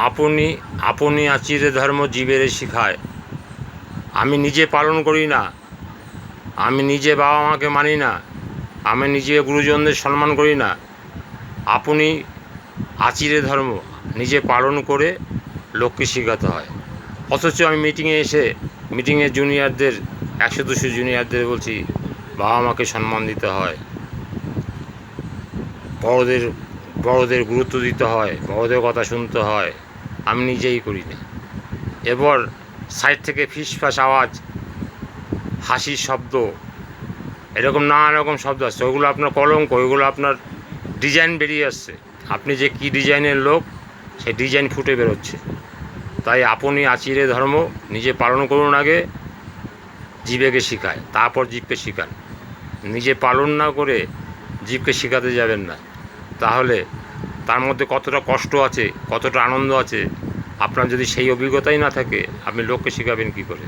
আপনি আপনি আচিরে ধর্ম জীবেরে শিখায়। আমি নিজে পালন করি না, আমি নিজে বাবা মাকে মানি না, আমি নিজে গুরুজনদের সম্মান করি না। আপনি আচিরে ধর্ম নিজে পালন করে লোককে শেখাতে হয়। অথচ আমি মিটিংয়ে জুনিয়রদের 100-200 জুনিয়রদের বলছি বাবা মাকে সম্মান দিতে হয়, বড়দের বড়দের গুরুত্ব দিতে হয়, বড়দের কথা শুনতে হয়। আমি নিজেই করি না। এরপর সাইড থেকে ফিসফাস আওয়াজ, হাসির শব্দ, এরকম নানা রকম শব্দ আসছে। ওইগুলো আপনার কলঙ্ক, ওইগুলো আপনার ডিজাইন বেরিয়ে আসছে। আপনি যে কী ডিজাইনের লোক সেই ডিজাইন ফুটে বেরোচ্ছে। তাই আপনি আচিরে ধর্ম নিজে পালন করুন, আগে জীবেকে শেখায়, তারপর জীবকে শেখান। নিজে পালন না করে জীবকে শেখাতে যাবেন না, তাহলে তার মধ্যে কতটা কষ্ট আছে, কতটা আনন্দ আছে, আপনার যদি সেই অভিজ্ঞতাই না থাকে আপনি লোককে শেখাবেন কী করে?